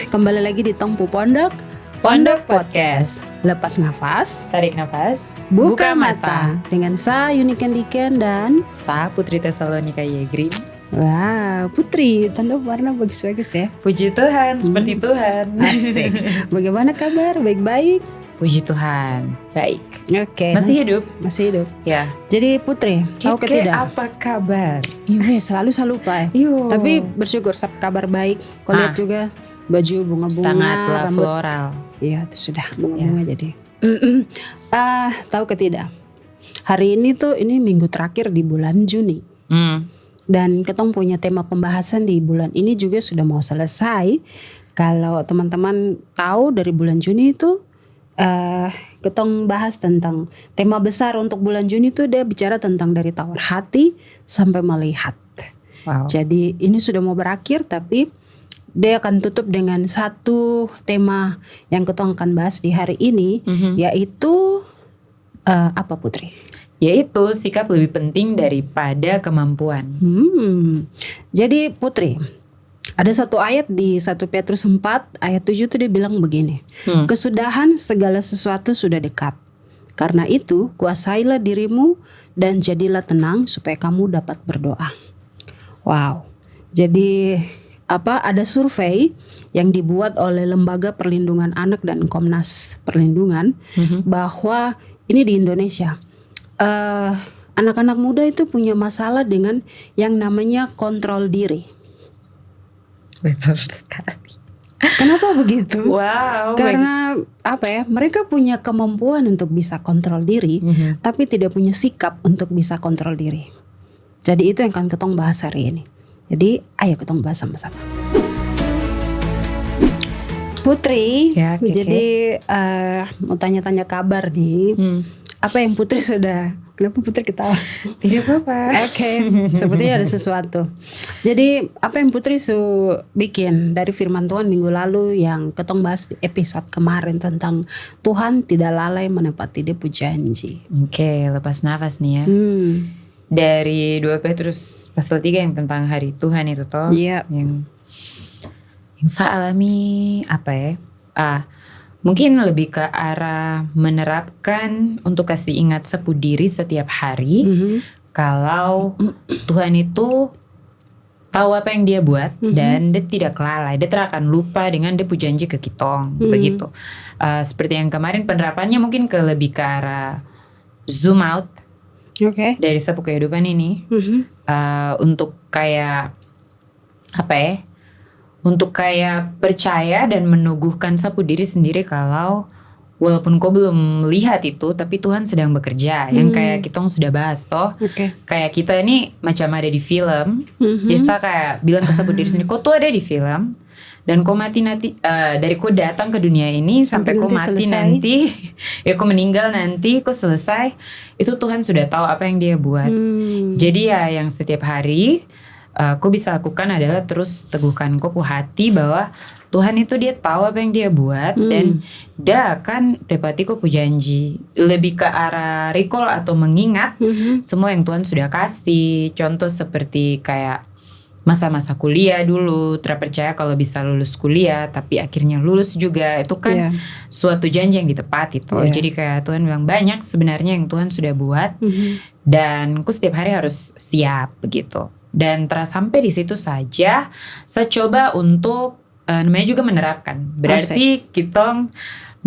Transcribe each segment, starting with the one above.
kembali lagi di Tongpu Pondok Podcast. Lepas nafas, Tarik nafas, buka mata. Dengan saya Uniken Diken dan Sa Putri Tesalonika Yegrim. wah, Putri, tanda warna bagus-bagus ya. Puji Tuhan, seperti Tuhan. Asik. Bagaimana kabar? Baik-baik? Puji Tuhan, baik. Oke. Masih hidup? Masih hidup. Ya. Jadi Putri, tahu ke tidak? Apa kabar? Iya, selalu saya lupa ya. Yo. Tapi bersyukur kabar baik. Kau lihat juga baju bunga-bunga, sangatlah rambut. floral. Iya, itu sudah bunga-bunga jadi. Tahu ke tidak? Hari ini tuh ini minggu terakhir di bulan Juni. Dan ketong punya tema pembahasan di bulan ini juga sudah mau selesai. Kalau teman-teman tahu dari bulan Juni itu ketong bahas tentang tema besar untuk bulan Juni itu dia bicara tentang dari tawar hati sampai melihat. Wow. Jadi ini sudah mau berakhir tapi dia akan tutup dengan satu tema yang ketong akan bahas di hari ini, yaitu apa Putri? Yaitu sikap lebih penting daripada kemampuan. Jadi Putri, ada satu ayat di 1 Petrus 4 ayat 7 itu dia bilang begini. Kesudahan segala sesuatu sudah dekat. Karena itu kuasailah dirimu dan jadilah tenang supaya kamu dapat berdoa. Wow. Jadi ada survei yang dibuat oleh Lembaga Perlindungan Anak dan Komnas Perlindungan bahwa ini di Indonesia anak-anak muda itu punya masalah dengan yang namanya kontrol diri. Betul sekali. Kenapa begitu? Wow. Karena mereka punya kemampuan untuk bisa kontrol diri, tapi tidak punya sikap untuk bisa kontrol diri. Jadi itu yang akan ketong bahas hari ini. Jadi ayo ketong bahas sama-sama. Putri, jadi mau tanya-tanya kabar nih. Apa yang Putri sudah? Kenapa Putri ketawa? Tidak apa-apa. Oke, sepertinya ada sesuatu. Jadi apa yang Putri bikin dari firman Tuhan minggu lalu yang ketong bahas di episode kemarin tentang Tuhan tidak lalai menepati Dia pu janji. Oke, lepas nafas nih ya. Dari 2 Petrus pasal 3 yang tentang hari Tuhan itu toh. Iya. Yang saya alami mungkin lebih ke arah menerapkan untuk kasih ingat sepu diri setiap hari. Kalau Tuhan itu tahu apa yang Dia buat dan Dia tidak lalai, Dia tidak akan lupa dengan Dia pu janji ke kitong. Begitu. Seperti yang kemarin penerapannya mungkin lebih ke arah zoom out. Dari sapu kehidupan ini untuk kayak untuk kayak percaya dan meneguhkan sapu diri sendiri kalau walaupun kau belum melihat itu tapi Tuhan sedang bekerja. Yang kayak kita sudah bahas toh. Kayak kita ini macam ada di film. Bisa kayak bilang ke sapu diri sendiri, kau tuh ada di film. Dan kau mati nanti dari kau datang ke dunia ini sampai kau mati selesai. Nanti ya kau meninggal nanti kau selesai, itu Tuhan sudah tahu apa yang Dia buat. Jadi ya yang setiap hari kau bisa lakukan adalah terus teguhkan kau pu hati bahwa Tuhan itu Dia tahu apa yang Dia buat dan Dia akan tepati kau pu janji. Lebih ke arah recall atau mengingat semua yang Tuhan sudah kasih. Contoh seperti kayak masa-masa kuliah dulu, terpercaya kalau bisa lulus kuliah tapi akhirnya lulus juga, itu kan suatu janji yang ditepati tuh. Jadi kayak Tuhan bilang banyak sebenarnya yang Tuhan sudah buat dan ku setiap hari harus siap begitu. Dan sampai di situ saja saya coba untuk namanya juga menerapkan. Berarti kita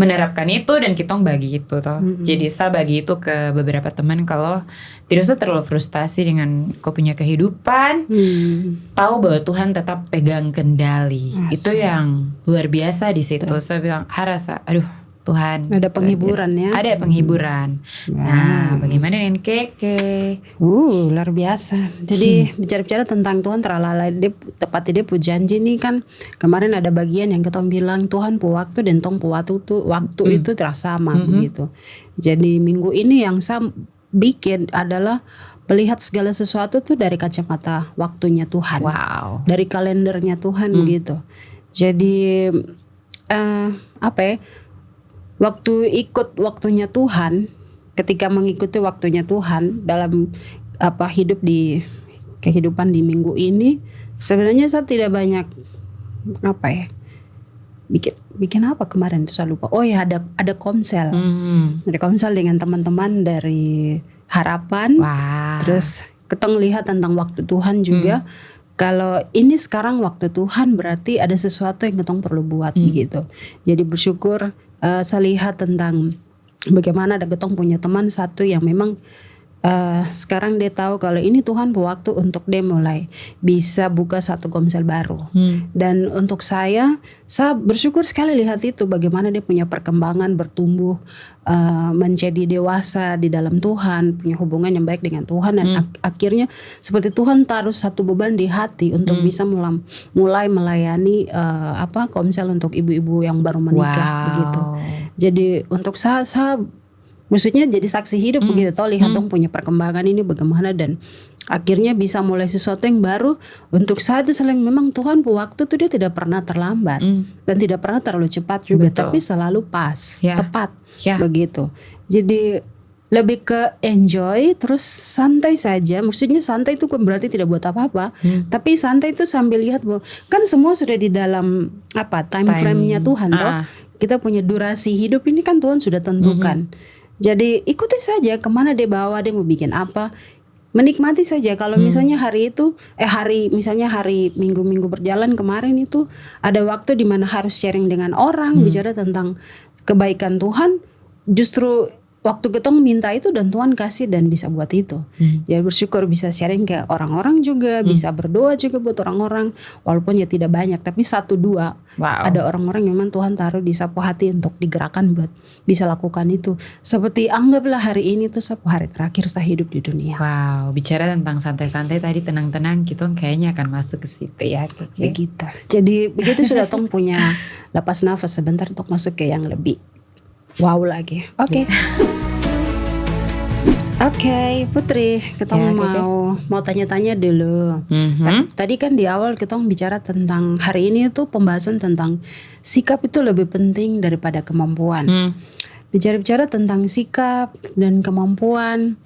menerapkan itu dan kita bagi itu toh. Jadi saya bagi itu ke beberapa teman kalau tidak usah terlalu frustasi dengan kau punya kehidupan. Tahu bahwa Tuhan tetap pegang kendali. Itu yang luar biasa di situ. Saya bilang harasa, Tuhan. Ada penghiburan ya. Ada penghiburan. Nah, bagaimana dengan Keke? Luar biasa. Jadi bicara-bicara tentang Tuhan terlalai Dia tepati Dia pu janji nih kan. Kemarin ada bagian yang kita bilang Tuhan pu waktu dan tong pu waktu itu terasa sama begitu. Jadi minggu ini yang saya bikin adalah melihat segala sesuatu tuh dari kacamata waktunya Tuhan. Wow. Dari kalendernya Tuhan begitu. Jadi waktu ikut waktunya Tuhan, ketika mengikuti waktunya Tuhan dalam hidup di kehidupan di minggu ini, sebenarnya saya tidak banyak bikin apa kemarin tuh saya lupa. Oh ya, ada konsel. Ada konsel dengan teman-teman dari Harapan. Wah. Terus ketong lihat tentang waktu Tuhan juga. Kalau ini sekarang waktu Tuhan, berarti ada sesuatu yang ketong perlu buat gitu. Jadi bersyukur saya lihat tentang bagaimana ada ketong punya teman satu yang memang sekarang dia tahu kalau ini Tuhan waktu untuk dia mulai bisa buka satu komsel baru. Dan untuk saya bersyukur sekali lihat itu, bagaimana dia punya perkembangan, bertumbuh, menjadi dewasa di dalam Tuhan, punya hubungan yang baik dengan Tuhan, dan akhirnya seperti Tuhan taruh satu beban di hati untuk bisa mulai melayani komsel untuk ibu-ibu yang baru menikah. Begitu. Jadi untuk saya maksudnya jadi saksi hidup begitu, toh lihat dong punya perkembangan ini bagaimana, dan akhirnya bisa mulai sesuatu yang baru. Untuk saat itu selain memang Tuhan waktu tuh dia tidak pernah terlambat dan tidak pernah terlalu cepat juga. Betul. Tapi selalu pas, tepat begitu. Jadi lebih ke enjoy, terus santai saja. Maksudnya santai itu berarti tidak buat apa-apa, tapi santai itu sambil lihat bahwa kan semua sudah di dalam time frame-nya Tuhan toh. Kita punya durasi hidup ini kan Tuhan sudah tentukan. Jadi ikuti saja kemana dia bawa, dia mau bikin apa, menikmati saja. Kalau misalnya hari minggu-minggu berjalan kemarin itu ada waktu di mana harus sharing dengan orang, bicara tentang kebaikan Tuhan, justru waktu ketong minta itu dan Tuhan kasih dan bisa buat itu. Jadi bersyukur bisa sharing ke orang-orang juga, bisa berdoa juga buat orang-orang, walaupun ya tidak banyak, tapi 1-2 ada orang-orang yang memang Tuhan taruh di sapu hati untuk digerakkan buat bisa lakukan itu. Seperti anggaplah hari ini tuh sapu hari terakhir saya hidup di dunia. Wow, bicara tentang santai-santai tadi, tenang-tenang, kita kayaknya akan masuk ke situ ya. Begitu. Jadi begitu sudah tong punya lepas nafas sebentar untuk masuk ke yang lebih wow lagi. Oke. Oke, Putri, kita mau tanya-tanya dulu. Tadi kan di awal kita bicara tentang hari ini itu pembahasan tentang sikap itu lebih penting daripada kemampuan. Bicara-bicara tentang sikap dan kemampuan,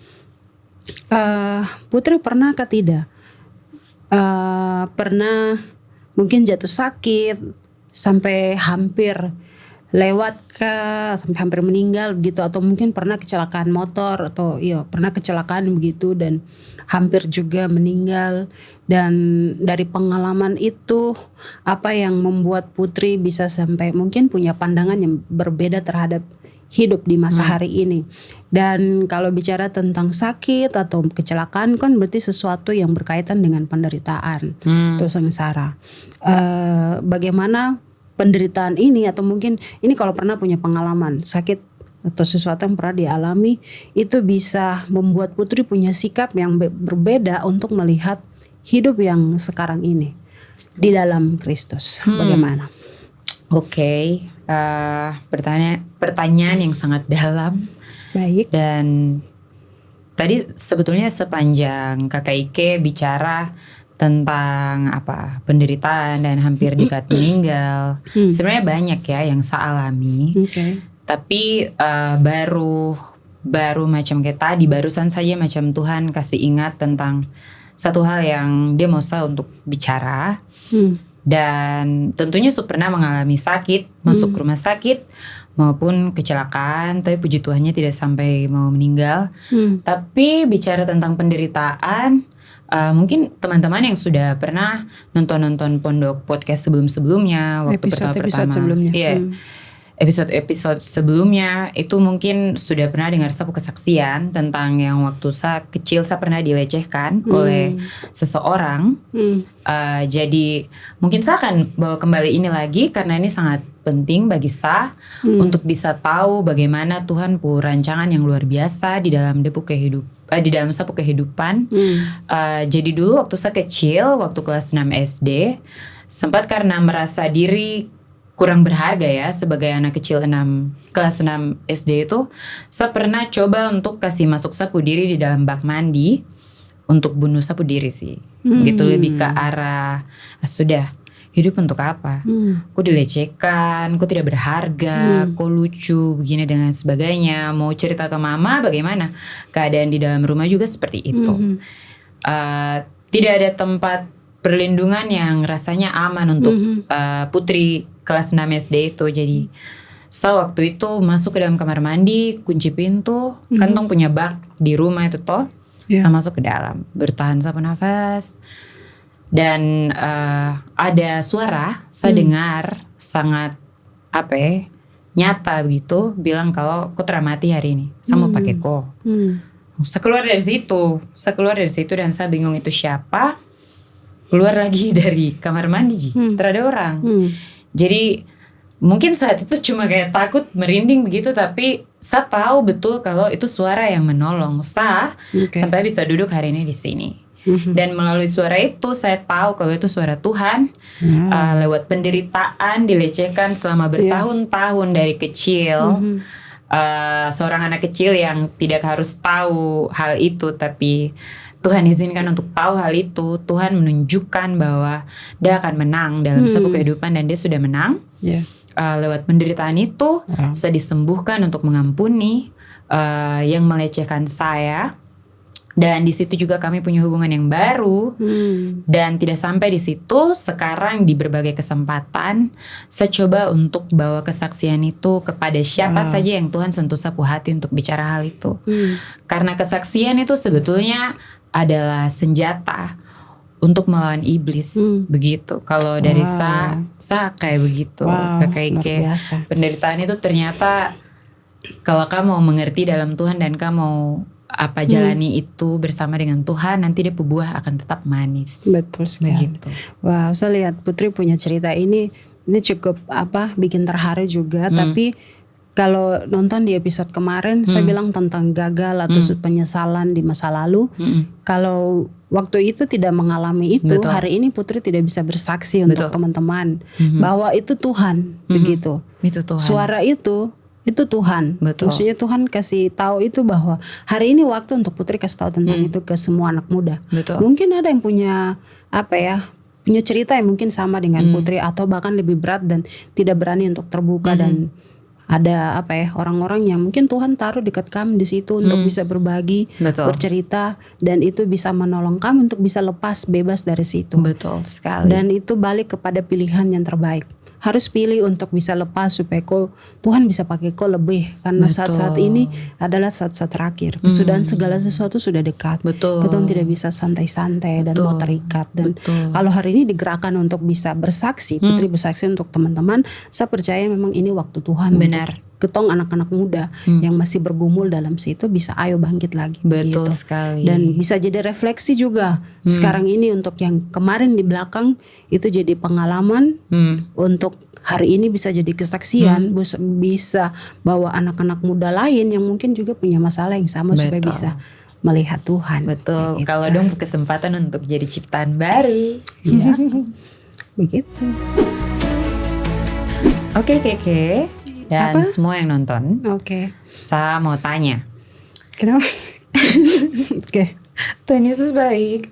Putri pernahkah tidak pernah mungkin jatuh sakit sampai hampir sampai hampir meninggal begitu, atau mungkin pernah kecelakaan motor atau pernah kecelakaan begitu dan hampir juga meninggal. Dan dari pengalaman itu apa yang membuat Putri bisa sampai mungkin punya pandangan yang berbeda terhadap hidup di masa hari ini? Dan kalau bicara tentang sakit atau kecelakaan kan berarti sesuatu yang berkaitan dengan penderitaan atau sengsara. Bagaimana penderitaan ini, atau mungkin ini kalau pernah punya pengalaman sakit atau sesuatu yang pernah dialami, itu bisa membuat Putri punya sikap yang berbeda untuk melihat hidup yang sekarang ini di dalam Kristus. Bagaimana? Oke. Pertanyaan yang sangat dalam. Baik. Dan tadi sebetulnya sepanjang Kakak Ike bicara tentang penderitaan dan hampir dekat meninggal, sebenarnya banyak ya yang saya alami. Tapi baru macam kayak tadi barusan saja macam Tuhan kasih ingat tentang satu hal yang dia mau saya untuk bicara. Dan tentunya pernah mengalami sakit, masuk rumah sakit maupun kecelakaan, tapi puji Tuhannya tidak sampai mau meninggal. Tapi bicara tentang penderitaan, mungkin teman-teman yang sudah pernah nonton Pondok Podcast sebelumnya, waktu pertama sebelumnya, episode sebelumnya itu mungkin sudah pernah dengar satu kesaksian tentang yang waktu saya kecil saya pernah dilecehkan oleh seseorang. Jadi mungkin saya akan bawa kembali ini lagi karena ini sangat penting bagi saya untuk bisa tahu bagaimana Tuhan punya rancangan yang luar biasa di dalam di dalam sapu kehidupan. Jadi dulu waktu saya kecil, waktu kelas 6 SD, sempat karena merasa diri kurang berharga ya sebagai anak kecil kelas 6 SD itu, saya pernah coba untuk kasih masuk sapu diri di dalam bak mandi untuk bunuh sapu diri sih. Begitu, lebih ke arah sudah hidup untuk apa? Kok dilecehkan, kok tidak berharga, kok lucu, begini dan lain sebagainya. Mau cerita ke mama bagaimana? Keadaan di dalam rumah juga seperti itu. Tidak ada tempat perlindungan yang rasanya aman untuk putri kelas 6 SD itu. Jadi waktu itu masuk ke dalam kamar mandi, kunci pintu, kan tong punya bak di rumah itu toh. Saya masuk ke dalam, bertahan satu nafas. Dan ada suara, saya dengar sangat nyata begitu, bilang kalau kau teramati hari ini, saya mau pakai kau. Saya keluar dari situ dan saya bingung itu siapa. Keluar lagi dari kamar mandi, terada orang. Jadi mungkin saat itu cuma kayak takut, merinding begitu, tapi saya tahu betul kalau itu suara yang menolong saya sampai bisa duduk hari ini di sini. Dan melalui suara itu saya tahu kalau itu suara Tuhan. Lewat penderitaan, dilecehkan selama bertahun-tahun dari kecil. Seorang anak kecil yang tidak harus tahu hal itu, tapi Tuhan izinkan untuk tahu hal itu. Tuhan menunjukkan bahwa dia akan menang dalam sebuah kehidupan, dan dia sudah menang. Lewat penderitaan itu saya disembuhkan untuk mengampuni yang melecehkan saya. Dan di situ juga kami punya hubungan yang baru. Dan tidak sampai di situ, sekarang di berbagai kesempatan saya coba untuk bawa kesaksian itu kepada siapa saja yang Tuhan sentuh sapu hati untuk bicara hal itu. Karena kesaksian itu sebetulnya adalah senjata untuk melawan iblis. Begitu. Kalau dari saya kayak begitu. Kayak penderitaan itu ternyata kalau kamu mau mengerti dalam Tuhan dan kamu mau jalani itu bersama dengan Tuhan, nanti dia buah akan tetap manis. Betul sekali. Begitu. Wow, saya lihat Putri punya cerita ini cukup bikin terharu juga. Tapi kalau nonton di episode kemarin, saya bilang tentang gagal atau penyesalan di masa lalu. Kalau waktu itu tidak mengalami itu, hari ini Putri tidak bisa bersaksi untuk teman-teman bahwa itu Tuhan. Begitu. Itu Tuhan. Suara itu Tuhan. Maksudnya Tuhan kasih tahu itu bahwa hari ini waktu untuk Putri kasih tahu tentang itu ke semua anak muda. Mungkin ada yang punya punya cerita yang mungkin sama dengan Putri, atau bahkan lebih berat dan tidak berani untuk terbuka. Dan ada orang-orang yang mungkin Tuhan taruh dekat kamu di situ untuk bisa berbagi, bercerita, dan itu bisa menolong kamu untuk bisa lepas bebas dari situ. Betul sekali. Dan itu balik kepada pilihan yang terbaik. Harus pilih untuk bisa lepas supaya Tuhan bisa pakai lebih, karena saat-saat ini adalah saat-saat terakhir. Kesudahan segala sesuatu sudah dekat. Kita tidak bisa santai-santai dan mau terikat. Dan kalau hari ini digerakkan untuk bisa bersaksi, Putri bersaksi untuk teman-teman, saya percaya memang ini waktu Tuhan. Benar. Ketong anak-anak muda yang masih bergumul dalam situ bisa ayo bangkit lagi. Betul sekali. Dan bisa jadi refleksi juga sekarang ini untuk yang kemarin di belakang itu jadi pengalaman untuk hari ini bisa jadi kesaksian, bisa bawa anak-anak muda lain yang mungkin juga punya masalah yang sama supaya bisa melihat Tuhan. Betul. Kalau dong kesempatan untuk jadi ciptaan baru. Ya. Begitu. Oke, Keke. Dan semua yang nonton, saya mau tanya. Kenapa? Tuhan Yesus baik.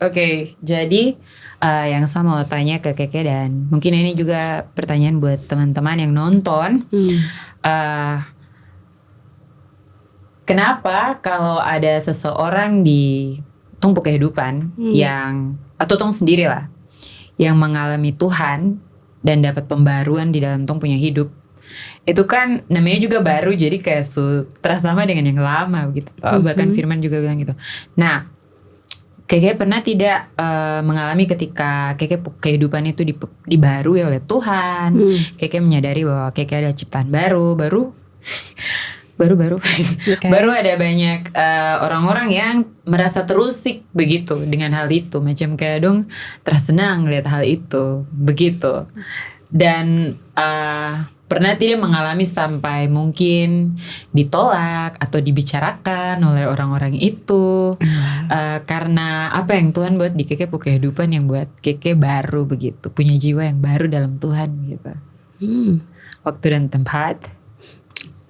Jadi yang saya mau tanya ke Keke, dan mungkin ini juga pertanyaan buat teman-teman yang nonton. Kenapa kalau ada seseorang di tong kehidupan yang, atau tong sendiri lah, yang mengalami Tuhan dan dapat pembaruan di dalam tong punya hidup, itu kan namanya juga baru, jadi kayak terasa sama dengan yang lama begitu. Bahkan Firman juga bilang gitu. Nah, Keke pernah tidak mengalami ketika Keke kehidupan itu dibarui oleh Tuhan, Keke menyadari bahwa Keke ada ciptaan baru ada banyak orang-orang yang merasa terusik begitu dengan hal itu, macam kayak dong tersenang lihat hal itu begitu. Dan pernah tidak mengalami sampai mungkin ditolak atau dibicarakan oleh orang-orang itu karena apa yang Tuhan buat di Keke kehidupan yang buat Keke baru begitu, punya jiwa yang baru dalam Tuhan gitu. Waktu dan tempat.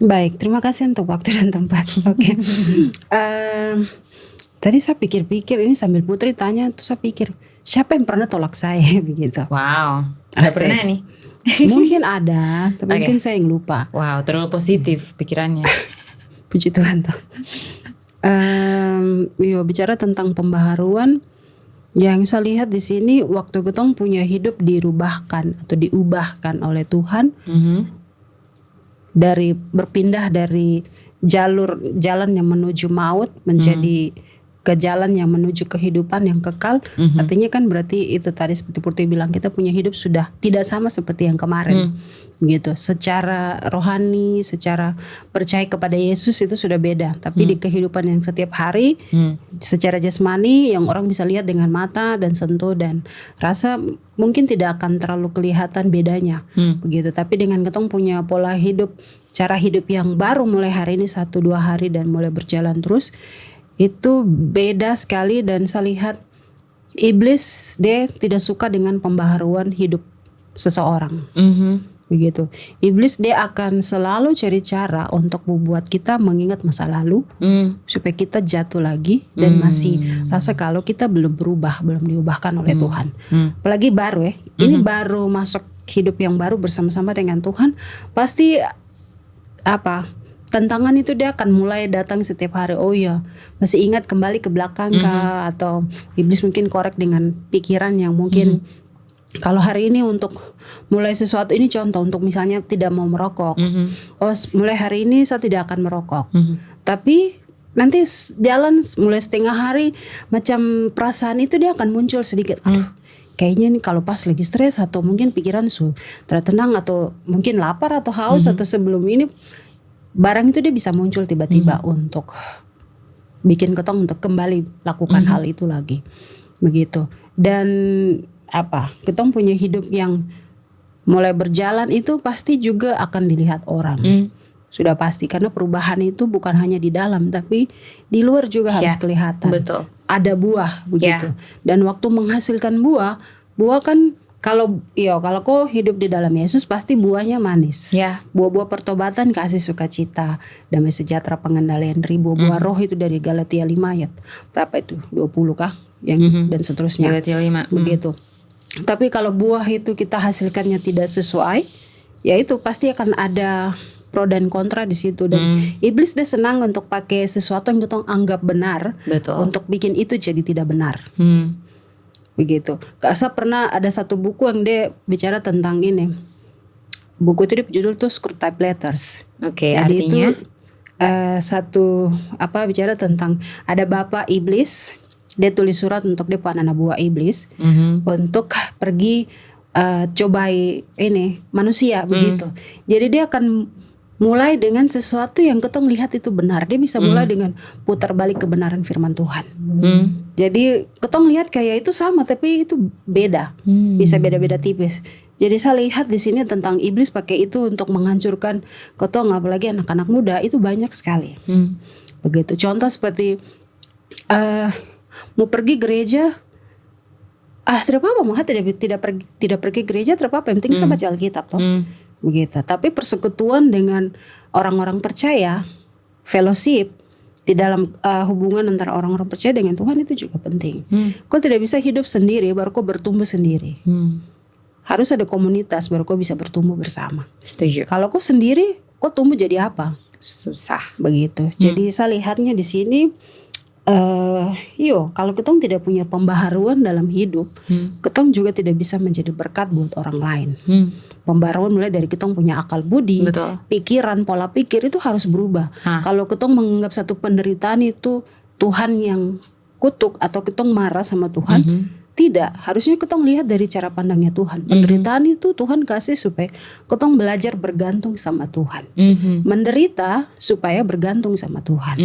Baik, terima kasih untuk waktu dan tempat. Tadi saya pikir-pikir ini sambil Putri tanya, tuh saya pikir siapa yang pernah tolak saya begitu. Wow, ada pernah nih. Mungkin ada, tapi mungkin saya yang lupa. Wow, terlalu positif pikirannya. Puji Tuhan tuh. Bicara tentang pembaharuan, Yang saya lihat di sini waktu ketong punya hidup dirubahkan atau diubahkan oleh Tuhan, dari berpindah dari jalan yang menuju maut menjadi ke jalan yang menuju kehidupan yang kekal. Artinya kan berarti itu tadi seperti Putri bilang, kita punya hidup sudah tidak sama seperti yang kemarin. Gitu. Secara rohani, secara percaya kepada Yesus itu sudah beda. Tapi di kehidupan yang setiap hari, secara jasmani yang orang bisa lihat dengan mata dan sentuh dan rasa, mungkin tidak akan terlalu kelihatan bedanya. Begitu. Tapi dengan ketong punya pola hidup, cara hidup yang baru mulai hari ini 1-2 hari dan mulai berjalan terus, itu beda sekali. Dan saya lihat iblis dia tidak suka dengan pembaharuan hidup seseorang. Begitu. Iblis dia akan selalu cari cara untuk membuat kita mengingat masa lalu, supaya kita jatuh lagi dan masih rasa kalau kita belum berubah, belum diubahkan oleh Tuhan. Apalagi baru ya, ini baru masuk hidup yang baru bersama-sama dengan Tuhan, pasti tantangan itu dia akan mulai datang setiap hari. Oh ya, masih ingat kembali ke belakang kah? Atau iblis mungkin korek dengan pikiran yang mungkin kalau hari ini untuk mulai sesuatu, ini contoh untuk misalnya tidak mau merokok. Oh, mulai hari ini saya tidak akan merokok. Tapi nanti jalan mulai setengah hari, macam perasaan itu dia akan muncul sedikit. Aduh, kayaknya nih kalau pas lagi stres atau mungkin pikiran tertenang atau mungkin lapar atau haus atau sebelum ini, barang itu dia bisa muncul tiba-tiba untuk bikin ketong untuk kembali lakukan hal itu lagi. Begitu. Dan ketong punya hidup yang mulai berjalan itu pasti juga akan dilihat orang. Sudah pasti, karena perubahan itu bukan hanya di dalam tapi di luar juga harus kelihatan. Betul. Ada buah begitu. Dan waktu menghasilkan buah kan kalau kau hidup di dalam Yesus pasti buahnya manis. Buah-buah pertobatan, kasih, sukacita, damai sejahtera, pengendalian diri. Buah-buah roh itu dari Galatia 5 ayat berapa itu? 20 kah? Dan seterusnya. Galatia 5. Begitu. Tapi kalau buah itu kita hasilkannya tidak sesuai, ya itu pasti akan ada pro dan kontra di situ. Dan iblis dia senang untuk pakai sesuatu yang kita anggap benar. Betul. Untuk bikin itu jadi tidak benar. Begitu. Saya pernah ada satu buku yang dia bicara tentang ini. Buku itu judul tuh Screwtape Letters. Oke, jadi artinya itu bicara tentang ada bapak iblis. Dia tulis surat untuk dia anak buah iblis untuk pergi cobai ini manusia begitu. Jadi dia akan mulai dengan sesuatu yang ketong lihat itu benar. Dia bisa mulai dengan putar balik kebenaran firman Tuhan. Jadi ketong lihat kayak itu sama tapi itu beda. Bisa beda-beda tipis. Jadi saya lihat di sini tentang iblis pakai itu untuk menghancurkan ketong, apalagi anak-anak muda itu banyak sekali. Begitu. Contoh seperti mau pergi gereja, tidak apa-apa, mau tidak pergi gereja tidak apa-apa, yang penting saya baca Alkitab toh. Begitu. Tapi persekutuan dengan orang-orang percaya, fellowship di dalam hubungan antara orang-orang percaya dengan Tuhan itu juga penting. Kau tidak bisa hidup sendiri baru kau bertumbuh sendiri. Harus ada komunitas baru kau bisa bertumbuh bersama. Setuju. Kalau kau sendiri, kau tumbuh jadi apa? Susah. Begitu. Jadi saya lihatnya di sini, kalau ketong tidak punya pembaharuan dalam hidup, ketong juga tidak bisa menjadi berkat buat orang lain. Pembaharuan mulai dari ketong punya akal budi, pikiran, pola pikir itu harus berubah. Kalau ketong menganggap satu penderitaan itu Tuhan yang kutuk atau ketong marah sama Tuhan, tidak. Harusnya ketong lihat dari cara pandangnya Tuhan. Penderitaan itu Tuhan kasih supaya ketong belajar bergantung sama Tuhan. Menderita supaya bergantung sama Tuhan.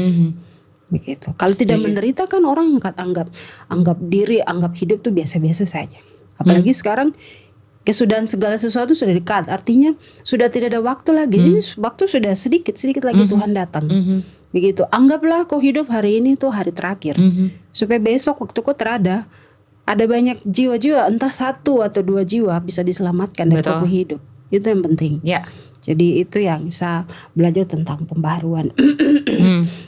Begitu. Kalau tidak menderita kan orang anggap diri, anggap hidup tuh biasa-biasa saja. Apalagi sekarang kesudahan segala sesuatu sudah dekat. Artinya sudah tidak ada waktu lagi. Jadi waktu sudah sedikit lagi Tuhan datang. Begitu. Anggaplah kau hidup hari ini tuh hari terakhir. Supaya besok waktu kau ada banyak jiwa-jiwa, entah 1 atau 2 jiwa bisa diselamatkan dari kau hidup. Itu yang penting. Jadi itu yang saya belajar tentang pembaharuan.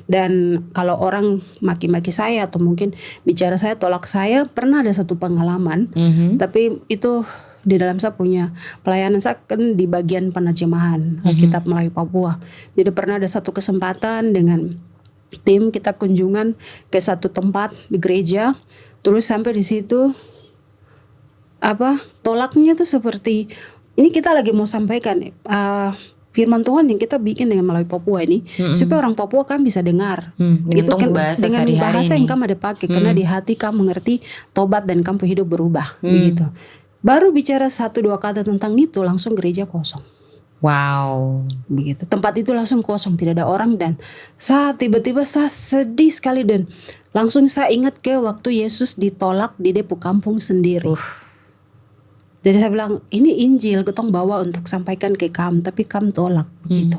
Dan kalau orang maki-maki saya atau mungkin bicara saya, tolak saya, pernah ada satu pengalaman. Tapi itu di dalam saya punya pelayanan, saya kan di bagian penerjemahan Alkitab Melayu Papua. Jadi pernah ada satu kesempatan dengan tim kita kunjungan ke satu tempat di gereja. Terus sampai di situ tolaknya tuh seperti ini kita lagi mau sampaikan firman Tuhan yang kita bikin dengan melalui Papua ini supaya orang Papua kan bisa dengar. Dengan Itu kan bahasa dengan sehari-hari bahasa ini. yang kamu ada pakai karena di hati kamu mengerti tobat dan kamu hidup berubah begitu. Baru bicara 1-2 kata tentang itu langsung gereja kosong. Wow. Begitu. Tempat itu langsung kosong, tidak ada orang dan tiba-tiba saya sedih sekali dan langsung saya ingat ke waktu Yesus ditolak di Depo kampung sendiri. Jadi saya bilang ini Injil ketong bawa untuk sampaikan ke kamu tapi kamu tolak begitu.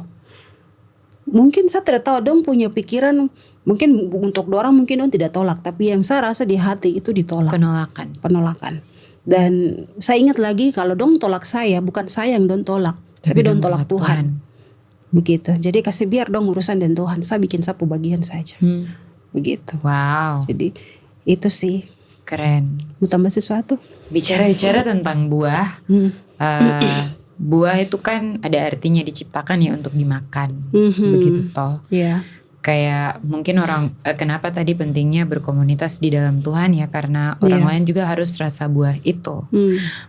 Mungkin saya tidak tahu dong punya pikiran mungkin untuk dorang mungkin dong tidak tolak tapi yang saya rasa di hati itu ditolak. Penolakan. Dan saya ingat lagi kalau dong tolak saya bukan saya yang dong tolak tapi dong tolak Tuhan. Begitu. Jadi kasih biar dong urusan dengan Tuhan. Saya bikin sapu bagian saja. Begitu. Wow. Jadi itu sih. Keren. Mau tambah sesuatu? Bicara tentang buah. Buah itu kan ada artinya diciptakan ya untuk dimakan. Begitu toh. Iya. Kayak mungkin orang kenapa tadi pentingnya berkomunitas di dalam Tuhan ya karena orang lain juga harus rasa buah itu.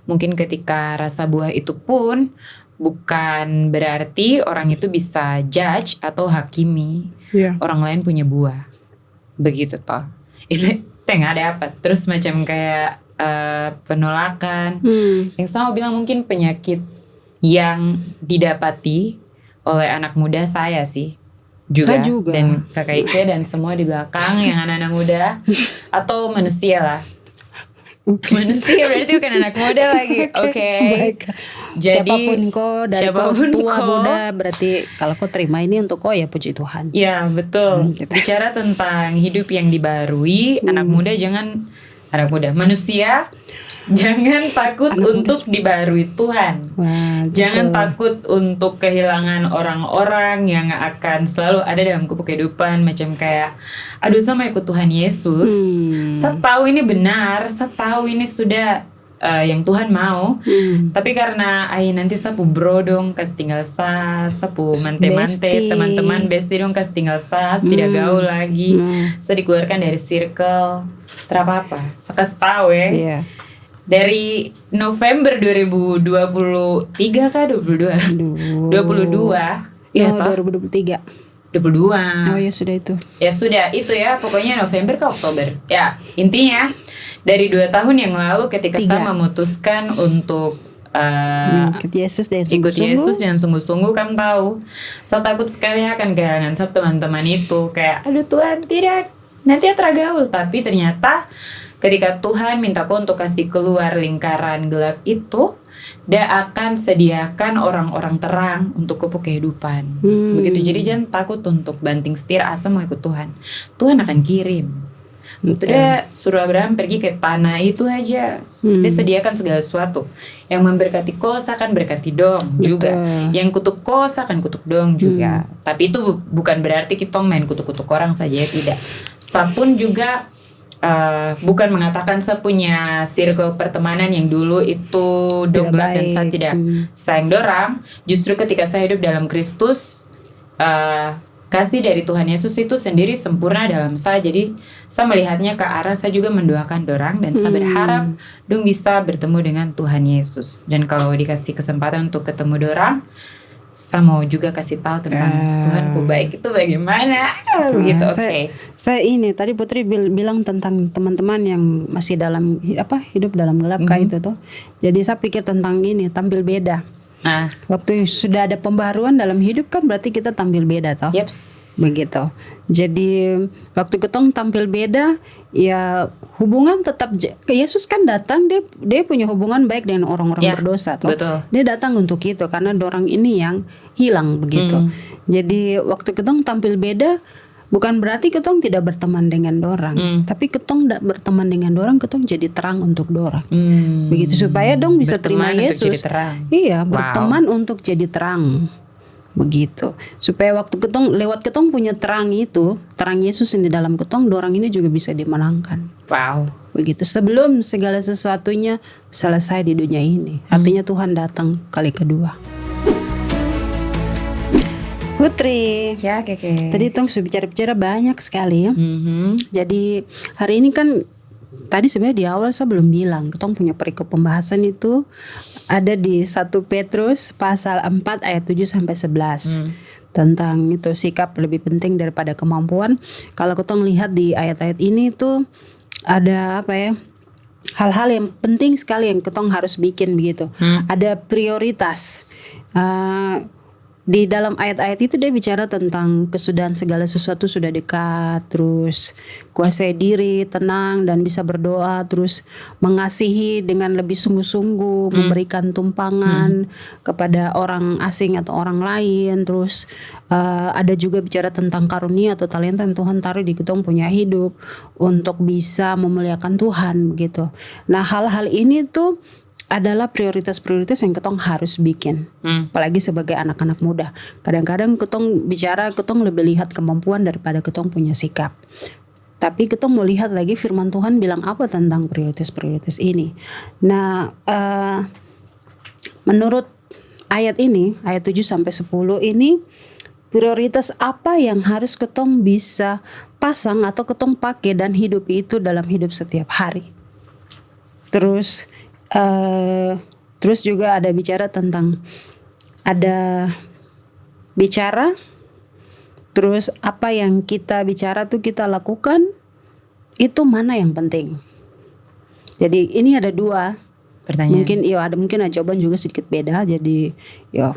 Mungkin ketika rasa buah itu pun bukan berarti orang itu bisa judge atau hakimi orang lain punya buah. Begitu toh. Itu nggak ada apa. Terus macam kayak penolakan. Yang sama bilang mungkin penyakit yang didapati oleh anak muda saya sih. Saya juga. Dan kakak Ike dan semua di belakang yang anak-anak muda. Atau manusia lah. Manusia berarti bukan anak muda lagi. Oke. Jadi siapapun kau dari tua muda berarti kalau kau terima ini untuk kau ya puji Tuhan. Ya betul. Bicara tentang hidup yang dibarui, manusia jangan takut untuk dibarui Tuhan. Wah, jangan takut untuk kehilangan orang-orang yang akan selalu ada dalam kupu kehidupan. Macam kayak aduh sama ikut Tuhan Yesus. Saya tahu ini benar, saya tahu ini sudah yang Tuhan mau. Tapi karena nanti sapu bro dong kasih tinggal sapu mante-mante teman-teman bestie dong kasih tinggal tidak gaul lagi. Saya dikeluarkan dari circle terapa-apa. Saya kasih tahu ya. Iya. Dari November 2023 kah 22? 22. Ya, 2023. 22. Oh ya sudah itu. Ya sudah itu ya pokoknya November ke Oktober. Ya intinya dari 2 tahun yang lalu ketika saya memutuskan untuk ikut Yesus dan sungguh-sungguh kamu tahu saya takut sekali akan kehilangan teman-teman itu kayak aduh Tuhan tidak nanti tergaul tapi ternyata ketika Tuhan minta kau untuk kasih keluar lingkaran gelap itu, Dia akan sediakan orang-orang terang untuk kupu kehidupan. Begitu, jadi jangan takut untuk banting setir asa mau ikut Tuhan. Tuhan akan kirim. Dia suruh Abraham pergi ke tanah itu aja. Dia sediakan segala sesuatu. Yang memberkati kau akan berkati dong juga. Yang kutuk kau akan kutuk dong juga. Tapi itu bukan berarti kita main kutuk-kutuk orang saja ya, tidak. Saya pun juga bukan mengatakan saya punya circle pertemanan yang dulu itu dongklak dan saya tidak sayang dorang. Justru ketika saya hidup dalam Kristus, kasih dari Tuhan Yesus itu sendiri sempurna dalam saya. Jadi saya melihatnya ke arah saya juga mendoakan dorang dan saya berharap dong bisa bertemu dengan Tuhan Yesus. Dan kalau dikasih kesempatan untuk ketemu dorang, saya mau juga kasih tahu tentang Tuhan ku baik itu bagaimana begitu. Saya ini tadi Putri bilang tentang teman-teman yang masih dalam hidup dalam gelap itu tuh. Jadi saya pikir tentang ini tampil beda. Waktu sudah ada pembaharuan dalam hidup kan berarti kita tampil beda toh. Begitu. Jadi waktu ketong tampil beda ya hubungan tetap Yesus kan datang dia punya hubungan baik dengan orang-orang berdosa toh. Dia datang untuk itu karena dorang ini yang hilang begitu. Jadi waktu ketong tampil beda bukan berarti ketong tidak berteman dengan dorang, tapi ketong tidak berteman dengan dorang, ketong jadi terang untuk dorang. Begitu supaya dong bisa berteman terima Yesus. Iya, berteman untuk jadi terang. Begitu. Supaya waktu lewat ketong punya terang itu, terang Yesus yang di dalam ketong, dorang ini juga bisa dimenangkan. Begitu. Sebelum segala sesuatunya selesai di dunia ini. Artinya Tuhan datang kali kedua. Putri, Keke. Tadi tong sudah bicara banyak sekali ya. Jadi hari ini kan tadi sebenarnya di awal saya belum bilang, ketong punya perikop pembahasan itu ada di 1 Petrus pasal 4 ayat 7 sampai 11. Tentang itu sikap lebih penting daripada kemampuan. Kalau ketong lihat di ayat-ayat ini tuh ada apa ya? Hal-hal yang penting sekali yang ketong harus bikin begitu. Ada prioritas. Di dalam ayat-ayat itu dia bicara tentang kesudahan segala sesuatu sudah dekat, terus kuasai diri, tenang dan bisa berdoa, terus mengasihi dengan lebih sungguh-sungguh, memberikan tumpangan kepada orang asing atau orang lain, terus ada juga bicara tentang karunia atau talenta yang Tuhan taruh di kita punya hidup untuk bisa memuliakan Tuhan gitu. Nah, hal-hal ini tuh adalah prioritas-prioritas yang ketong harus bikin. Apalagi sebagai anak-anak muda. Kadang-kadang ketong bicara, ketong lebih lihat kemampuan daripada ketong punya sikap. Tapi ketong mau lihat lagi firman Tuhan bilang apa tentang prioritas-prioritas ini. Nah, menurut ayat ini, ayat 7 sampai 10 ini, prioritas apa yang harus ketong bisa pasang atau ketong pakai dan hidup itu dalam hidup setiap hari. Terus juga ada bicara tentang terus apa yang kita bicara tuh kita lakukan itu mana yang penting. Jadi ini ada 2 pertanyaan. Mungkin ada jawaban juga sedikit beda. Jadi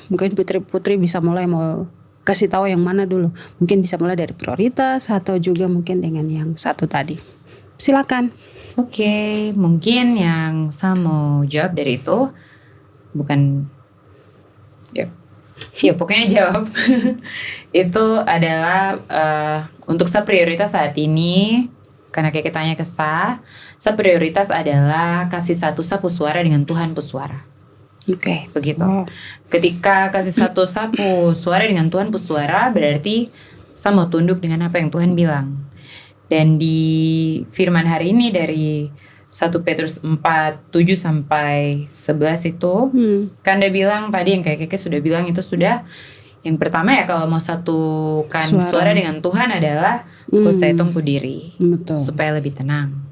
mungkin Putri bisa mulai mau kasih tahu yang mana dulu. Mungkin bisa mulai dari prioritas atau juga mungkin dengan yang satu tadi. Silakan. Oke, mungkin yang saya mau jawab dari itu bukan ya pokoknya jawab itu adalah untuk saya prioritas saat ini, karena kayak tanya ke saya prioritas adalah kasih satu sapu suara dengan Tuhan pesuara. Oke, begitu. Ketika kasih satu sapu suara dengan Tuhan pesuara, berarti saya mau tunduk dengan apa yang Tuhan bilang. Dan di firman hari ini dari 1 Petrus 4, 7 sampai 11 itu kan dia bilang tadi yang kayak sudah bilang itu sudah. Yang pertama ya kalau mau satukan suara dengan Tuhan adalah kuasai tongpu diri. Betul. Supaya lebih tenang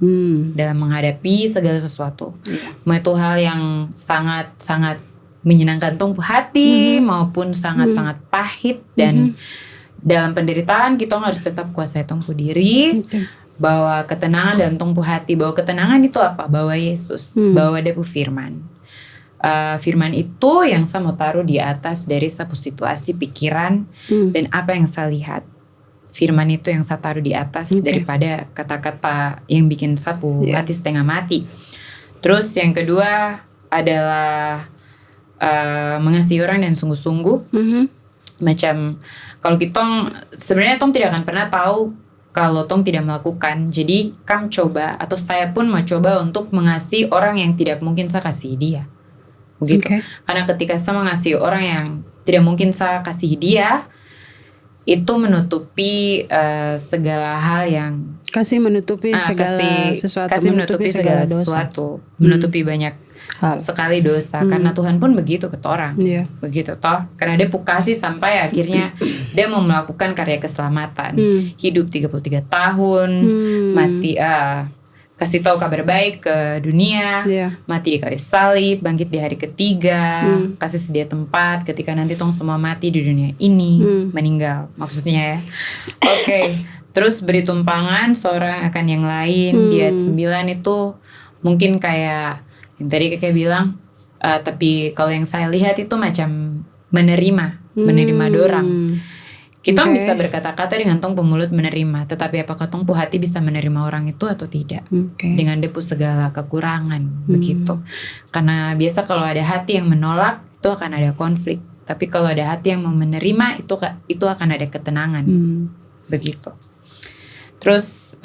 dalam menghadapi segala sesuatu. Mau itu hal yang sangat-sangat menyenangkan tongpu hati maupun sangat-sangat pahit dan dalam penderitaan kita harus tetap kuasai tongpu diri, bawa ketenangan dalam tongpu hati. Bawa ketenangan itu apa? Bawa Yesus, bawa Depu firman. Firman itu yang saya mau taruh di atas dari satu situasi pikiran dan apa yang saya lihat. Firman itu yang saya taruh di atas daripada kata-kata yang bikin sapu hati setengah mati. Terus yang kedua adalah mengasihi orang dan sungguh-sungguh. Macam kalau kita sebenarnya tong tidak akan pernah tahu kalau tong tidak melakukan. Jadi kam coba atau saya pun mau coba untuk mengasihi orang yang tidak mungkin saya kasih dia. Begitu. Karena ketika saya mengasihi orang yang tidak mungkin saya kasih dia, itu menutupi segala hal yang menutupi segala sesuatu, menutupi segala sesuatu, menutupi banyak sekali dosa. Karena Tuhan pun begitu ke orang, begitu toh. Karena dia kasih sampai akhirnya dia mau melakukan karya keselamatan, hidup 33 tahun, mati, kasih tahu kabar baik ke dunia, mati di kayu salib, bangkit di hari ketiga, kasih sedia tempat ketika nanti tong semua mati di dunia ini, meninggal maksudnya ya. Terus beri tumpangan seorang akan yang lain. Di ayat 9 itu mungkin kayak yang tadi kakek bilang, tapi kalau yang saya lihat itu macam menerima dorang. Kita bisa berkata-kata dengan tong pemulut menerima, tetapi apakah tong pu hati bisa menerima orang itu atau tidak? Dengan depu segala kekurangan, begitu. Karena biasa kalau ada hati yang menolak, itu akan ada konflik. Tapi kalau ada hati yang mau menerima, itu akan ada ketenangan, begitu. Terus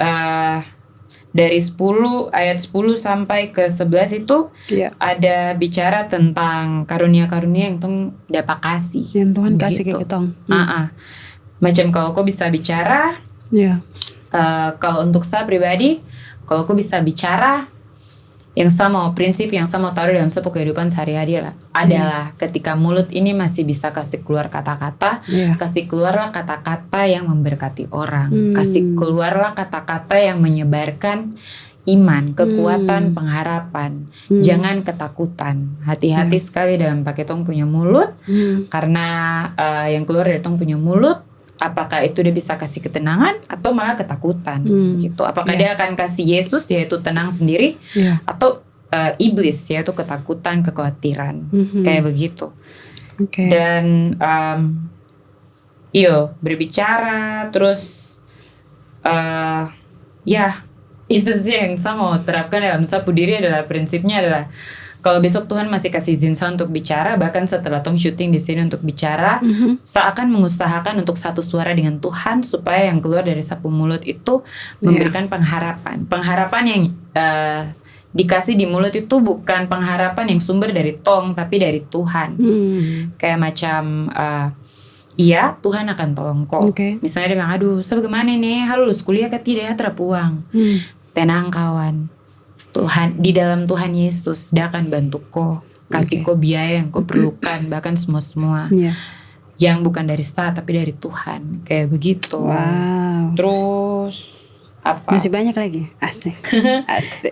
dari ayat 10 sampai ke 11 itu ada bicara tentang karunia-karunia yang tong dapat kasih. Yang Tuhan kasih ke kita. Macam kalau kau bisa bicara, kalau untuk saya pribadi, kalau kau bisa bicara, yang sama prinsip yang saya mau taruh dalam sebuah kehidupan sehari-hari adalah ketika mulut ini masih bisa kasih keluar kata-kata, kasih keluarlah kata-kata yang memberkati orang, kasih keluarlah kata-kata yang menyebarkan iman, kekuatan, pengharapan. Jangan ketakutan. Hati-hati sekali dalam pakai tong punya mulut, karena yang keluar dari tong punya mulut, apakah itu dia bisa kasih ketenangan atau malah ketakutan gitu. Apakah dia akan kasih Yesus yaitu tenang sendiri, atau iblis yaitu ketakutan, kekhawatiran, kayak begitu. Dan berbicara terus itu sih yang saya mau terapkan dalam sapu diri. Adalah prinsipnya adalah kalau besok Tuhan masih kasih izin saya untuk bicara, bahkan setelah tong syuting di sini untuk bicara, saya akan mengusahakan untuk satu suara dengan Tuhan supaya yang keluar dari sapu mulut itu memberikan pengharapan. Pengharapan yang dikasih di mulut itu bukan pengharapan yang sumber dari tong, tapi dari Tuhan. Kayak macam iya, Tuhan akan tolong kok. Misalnya dia bilang, aduh, saya bagaimana nih? Lulus kuliah ke tidak, terpuang. Tenang kawan, Tuhan, di dalam Tuhan Yesus dia akan bantu kau, kasih kau biaya yang kau perlukan, bahkan semua yang bukan dari saya tapi dari Tuhan, kayak begitu. Terus apa? Masih banyak lagi. Asik.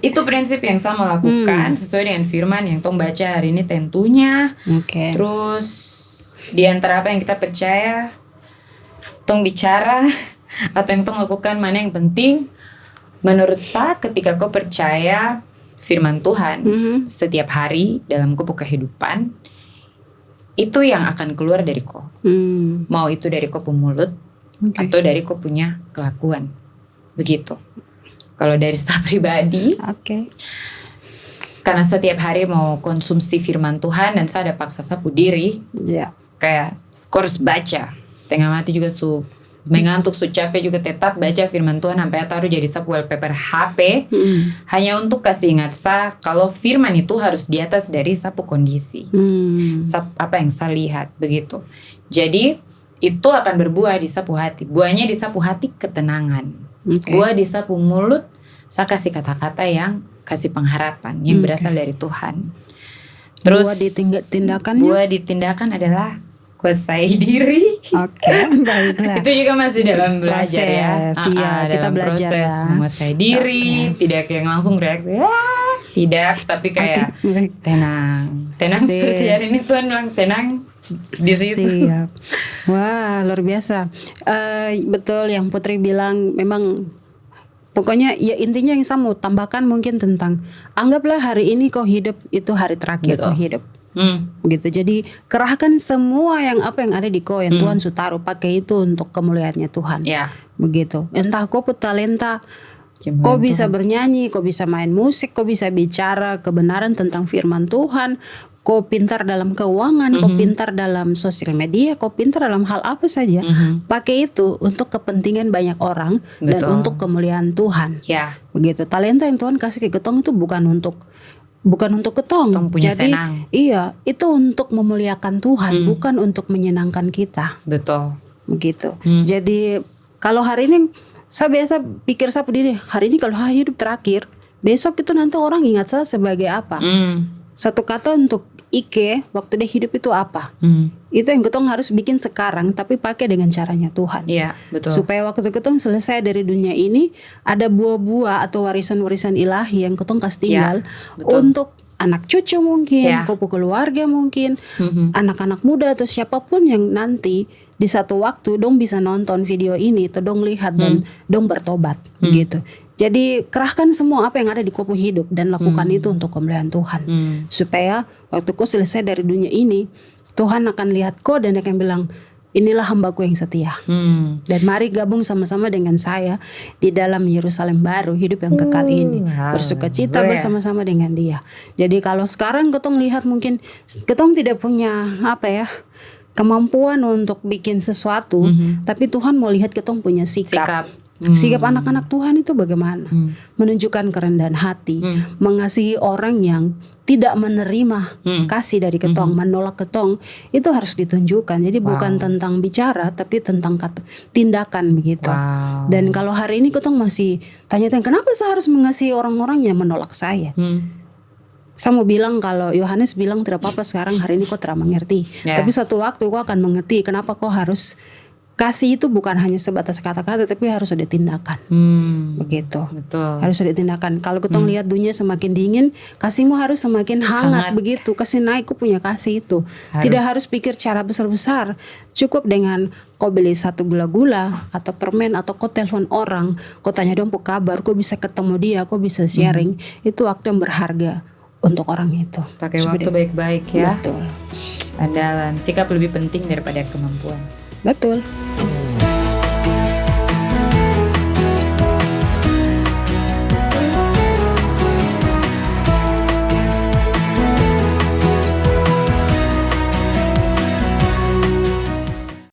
Itu prinsip yang saya mau lakukan sesuai dengan firman yang tong baca hari ini tentunya. Terus di antara apa yang kita percaya, tong bicara atau yang tong lakukan, mana yang penting? Menurut saya, ketika kau percaya firman Tuhan setiap hari dalam kau kehidupan, itu yang akan keluar dari kau. Mau itu dari kau mulut atau dari kau punya kelakuan. Begitu. Kalau dari saya pribadi, karena setiap hari mau konsumsi firman Tuhan dan saya ada paksa sapu diri, kayak kau harus baca setengah mati juga mengantuk, capek juga tetap baca firman Tuhan sampai taruh jadi sapu wallpaper HP, hanya untuk kasih ingat saya kalau firman itu harus di atas dari sapu kondisi, apa yang saya lihat begitu. Jadi itu akan berbuah di sapu hati. Buahnya di sapu hati ketenangan. Buah di sapu mulut saya kasih kata-kata yang kasih pengharapan yang berasal dari Tuhan. Terus buah di tindakan adalah kuasai diri. Baiklah. Itu juga masih dalam belajar kita dalam belajar proses menguasai diri, tidak yang langsung reaksi tidak, tapi kayak tenang seperti hari ini Tuhan bilang tenang di situ. Wah, luar biasa. Betul yang Putri bilang, memang pokoknya ya intinya yang saya mau tambahkan mungkin tentang anggaplah hari ini kau hidup itu hari terakhir kau hidup. Gitu. Jadi kerahkan semua yang ada di kau yang Tuhan sudah taruh, pakai itu untuk kemuliaannya Tuhan. Begitu. Entah kau talenta, kau bisa bernyanyi, kau bisa main musik, kau bisa bicara kebenaran tentang firman Tuhan, kau pintar dalam keuangan, kau pintar dalam sosial media, kau pintar dalam hal apa saja, pakai itu untuk kepentingan banyak orang dan untuk kemuliaan Tuhan. Begitu. Talenta yang Tuhan kasih ke ketong itu bukan untuk ketong. Jadi senang. Iya, itu untuk memuliakan Tuhan, bukan untuk menyenangkan kita. Betul. Begitu. Jadi kalau hari ini saya biasa pikir saya sendiri, hari ini kalau hidup terakhir, besok itu nanti orang ingat saya sebagai apa? Satu kata untuk Ike waktu dia hidup itu apa? Itu yang ketong harus bikin sekarang, tapi pakai dengan caranya Tuhan. Betul. Supaya waktu ketong selesai dari dunia ini, ada buah-buah atau warisan-warisan ilahi yang ketong kasih tinggal untuk anak cucu mungkin, pupu keluarga mungkin, anak-anak muda atau siapapun yang nanti di satu waktu dong bisa nonton video ini, atau dong lihat dan dong bertobat, gitu. Jadi kerahkan semua apa yang ada di kopu hidup dan lakukan itu untuk kemuliaan Tuhan. Supaya waktu kau selesai dari dunia ini, Tuhan akan lihat kau dan akan bilang, inilah hambaku yang setia. Dan mari gabung sama-sama dengan saya di dalam Yerusalem baru, hidup yang kekal ini. Bersukacita bersama-sama dengan dia. Jadi kalau sekarang ketong lihat mungkin ketong tidak punya kemampuan untuk bikin sesuatu, tapi Tuhan mau lihat ketong punya sikap. Sikap anak-anak Tuhan itu bagaimana? Menunjukkan kerendahan hati, mengasihi orang yang tidak menerima kasih dari ketong, menolak ketong, itu harus ditunjukkan. Jadi bukan tentang bicara, tapi tentang tindakan begitu. Dan kalau hari ini ketong masih tanya-tanya, kenapa saya harus mengasihi orang-orang yang menolak saya? Saya mau bilang, kalau Yohanes bilang tidak apa-apa sekarang hari ini kau tidak mengerti, tapi suatu waktu kau akan mengerti kenapa kau harus kasih itu bukan hanya sebatas kata-kata, tapi harus ada tindakan. Begitu. Betul. Harus ada tindakan. Kalau kita lihat dunia semakin dingin, kasihmu harus semakin hangat. Begitu. Kasih naik, kau punya kasih itu. Tidak harus pikir cara besar-besar. Cukup dengan kau beli 1 gula-gula atau permen, atau kau telepon orang, kau tanya dong apa kabar, kau bisa ketemu dia, kau bisa sharing. Itu waktu yang berharga untuk orang itu. Pakai waktu baik-baik ya. Betul. Andalan. Sikap lebih penting daripada kemampuan. Betul.